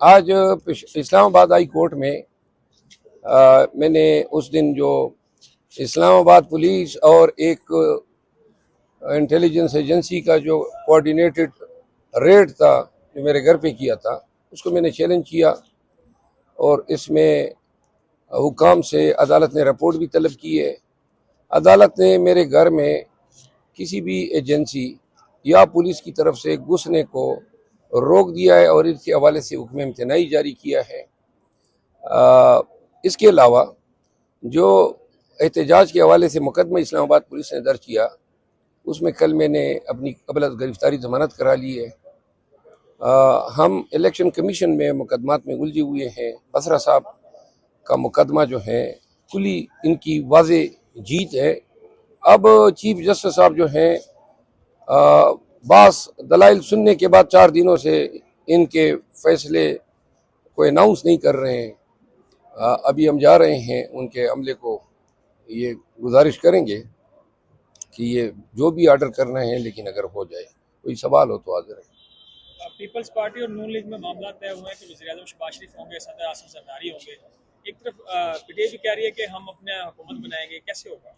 आज Islamabad high court में मैंने उस दिन जो इस्लामाबाद पुलिस और एक इंटेलिजेंस एजेंसी का जो कोऑर्डिनेटेड रेड था जो मेरे घर पे किया था, उसको मैंने चैलेंज किया और इसमें हुकाम से अदालत ने रिपोर्ट भी तलब की है। अदालत ने मेरे घर में किसी भी एजेंसी या पुलिस की तरफ से घुसने को रोक दिया है और इसके हवाले से हुक्म इम्तनाई जारी किया है। इसके अलावा जो एहतजाज के हवाले से मुकदमा इस्लामाबाद पुलिस ने दर्ज किया, उसमें कल मैंने अपनी कबल गिरफ्तारी जमानत करा ली है। हम इलेक्शन कमीशन में मुकदमात में उलझे हुए हैं। बसरा साहब का मुकदमा जो है खुली इनकी वाजे जीत है। अब चीफ जस्टिस साहब जो हैं बास दलाइल सुनने के बाद 4 दिनों से इनके फैसले को अनाउंस नहीं कर रहे हैं। अभी हम जा रहे हैं उनके अमले को ये गुजारिश करेंगे कि ये जो भी ऑर्डर करना है, लेकिन अगर हो जाए कोई सवाल हो तो हाजिर है। पीपल्स पार्टी और नून लीग में मामला तय हुए हैं कि वज़ीर-ए-आज़म शहबाज शरीफ होंगे, सदर आसिफ ज़रदारी होंगे। एक तरफ पीटीआई भी कह रही है कि हम अपने हुकूमत बनाएंगे, कैसे होगा?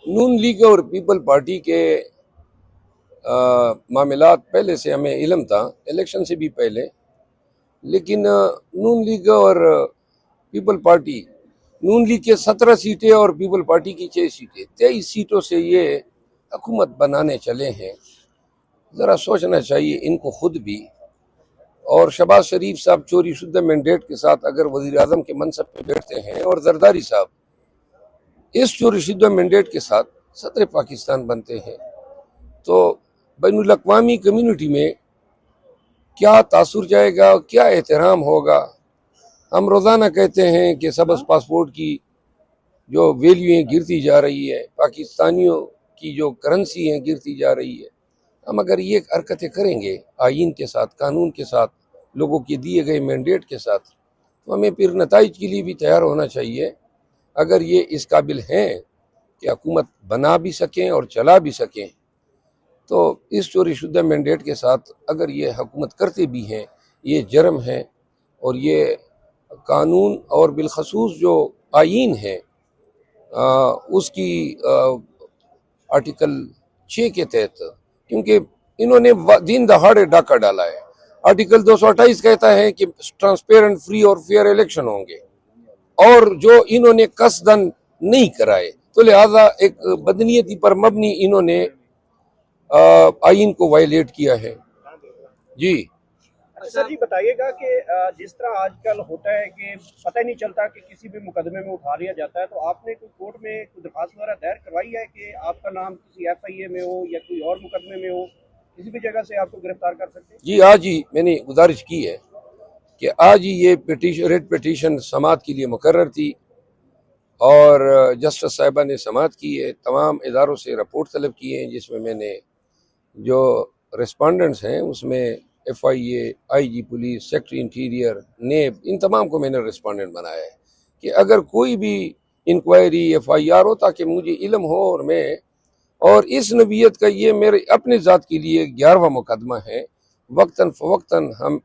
नून लीग और पीपल पार्टी के मामलात पहले से हमें इल्म था, इलेक्शन से भी पहले, लेकिन नून लीग और पीपल पार्टी, नून लीग के 17 सीटें और पीपल पार्टी की 6 सीटें, 23 सीटों से ये हुकूमत बनाने चले हैं। ज़रा सोचना चाहिए इनको खुद भी। और शहबाज शरीफ साहब चोरी शुद्ध मैंडेट के साथ अगर वज़ीर आज़म के मनसब पे बैठते हैं और जरदारी साहब इस चोरी शुद्ध मैंडेट के साथ सदर पाकिस्तान बनते हैं, तो बैनुल अक़वामी कम्युनिटी में क्या तासुर जाएगा, क्या एहतराम होगा। हम रोज़ाना कहते हैं कि सबस पासपोर्ट की जो वैल्यू है गिरती जा रही है, पाकिस्तानियों की जो करेंसी है गिरती जा रही है। हम अगर ये हरकतें करेंगे आइन के साथ, कानून के साथ, लोगों के दिए गए मैंडेट के साथ, तो हमें फिर नताइज के लिए भी तैयार होना चाहिए। अगर ये इस काबिल हैं कि हुकूमत बना भी सकें और चला भी सकें, तो इस चोरी शुद्ध मैंडेट के साथ अगर ये हुकूमत करते भी हैं, ये जुर्म है। और ये कानून और बिलखसूस जो आइन है उसकी आर्टिकल 6 के तहत, क्योंकि इन्होंने दिन दहाड़े डाका डाला है। आर्टिकल 228 कहता है कि ट्रांसपेरेंट, फ्री और फेयर इलेक्शन होंगे, और जो इन्होंने कसदन नहीं कराए, तो लिहाजा एक बदनीयती पर मबनी इन्होंने आइन को वायलेट किया है। जी सर जी बताइएगा कि जिस तरह आजकल होता है कि पता ही नहीं चलता कि किसी भी मुकदमे में उठा लिया जाता है, तो आपने कोई कोर्ट में कोई दरखास्त वगैरह दायर करवाई है कि आपका नाम किसी एफआईए में हो या कोई और मुकदमे में हो, किसी भी जगह से आपको गिरफ्तार कर सकते हैं? जी, आज ही मैंने गुजारिश की है कि आज ही ये रेड पिटीशन समाअत के लिए मुकर्रर थी और जस्टिस साहिबा ने समाअत की है। तमाम इदारों से रिपोर्ट तलब की है, जिसमें मैंने जो रिस्पॉन्डेंट्स हैं उसमें FIA, IG police, secretary interior, नेब, इन तमाम को मैंने रिस्पॉन्डेंट बनाया है कि अगर कोई भी इंक्वायरी एफआईआर हो ताकि मुझे इल्म हो और मैं, और इस नबीयत का ये मेरे अपने ज़ात के लिए 11वां मुकदमा है। वक्तन फ़वक्तन हम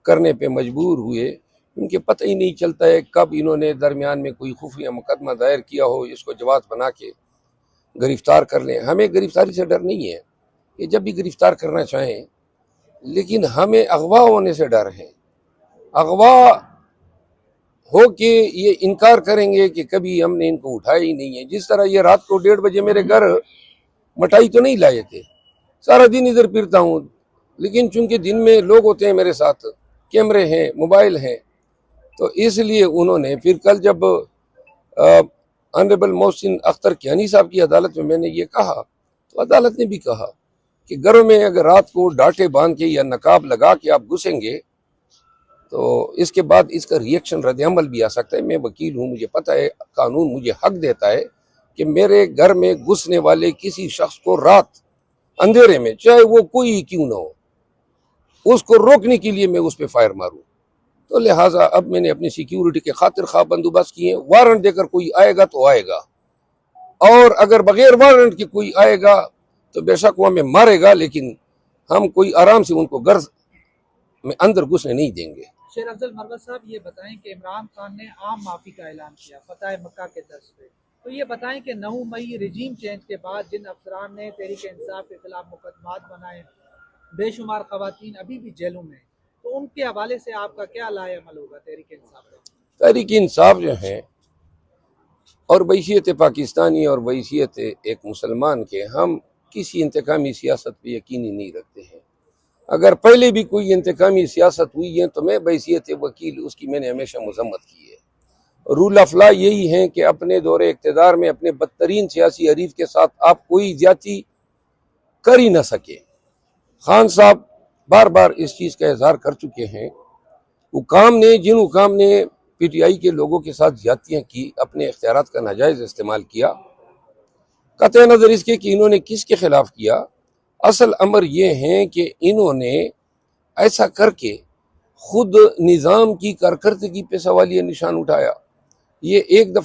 करने पे मजबूर हुए, क्योंकि पता ही नहीं चलता है कब इन्होंने दरमियान में कोई खुफिया मुकदमा दायर किया हो, इसको जवाब बना के गिरफ्तार कर लें। हमें गिरफ्तारी से डर नहीं है कि जब भी गिरफ्तार करना चाहें, लेकिन हमें अगवा होने से डर है। अगवा हो के ये इनकार करेंगे कि कभी हमने इनको उठाया ही नहीं है। जिस तरह ये रात को 1:30 बजे मेरे घर मिठाई तो नहीं लाए थे, सारा दिन इधर फिरता हूँ, लेकिन चूंकि दिन में लोग होते हैं मेरे साथ, कैमरे हैं, मोबाइल हैं, तो इसलिए उन्होंने फिर कल जब ऑनरेबल मोहसिन अख्तर कियानी साहब की अदालत में मैंने ये कहा, तो अदालत ने भी कहा कि घरों में अगर रात को डांटे बांध के या नकाब लगा के आप घुसेंगे तो इसके बाद इसका रिएक्शन रद्द-ए-अमल भी आ सकता है। मैं वकील हूँ, मुझे पता है, कानून मुझे हक देता है कि मेरे घर में घुसने वाले किसी शख्स को रात अंधेरे में, चाहे वो कोई क्यों ना हो, उसको रोकने के लिए मैं उस पर फायर मारूं। तो लिहाजा अब मैंने अपनी सिक्योरिटी के खातिर खा बंदोबस्त किए। वारंट देकर कोई आएगा तो आएगा, और अगर बगैर वारंट के कोई आएगा तो बेशक वो हमें मारेगा, लेकिन हम कोई आराम से उनको घर में अंदर घुसने नहीं देंगे। शेर अफजल मरवत साहब, ये बताएं कि इमरान खान ने आम माफी का ऐलान किया फतह मक्का के तर्ज पे, तो ये बताएं कि 9 मई रिजीम चेंज के बाद जिन अफसरान ने तहरीक इंसाफ के खिलाफ मुकदमात बनाए, बेशुमार खवातीन अभी भी जेलों में, तो उनके हवाले से आपका क्या लाए अमल होगा तहरीक इंसाफ का? तहरीक इंसाफ जो है और बैशियत पाकिस्तानी और बैशियत एक मुसलमान के, हम किसी इंतकामी सियासत पे यकीन ही नहीं रखते हैं। अगर पहले भी कोई इंतकामी सियासत हुई है तो मैं बैसियत वकील उसकी मैंने हमेशा मजम्मत की है। रूल ऑफ लॉ यही है कि अपने दौरे इक़्तिदार में अपने बदतरीन सियासी हरीफ के साथ आप कोई ज्यादती कर ही न सके। खान साहब बार बार इस चीज़ का इजहार कर चुके हैं। जिन हुकाम ने PTI के लोगों के साथ ज्यादतियाँ की, अपने इख्तियारात का नाजायज़ इस्तेमाल किया, कतई नज़र इसके कि इन्होंने किसके खिलाफ किया, असल अमर ये है कि इन्होंने ऐसा करके खुद निज़ाम की कारकर्दगी पे सवालिया निशान उठाया। ये एक दफ़ा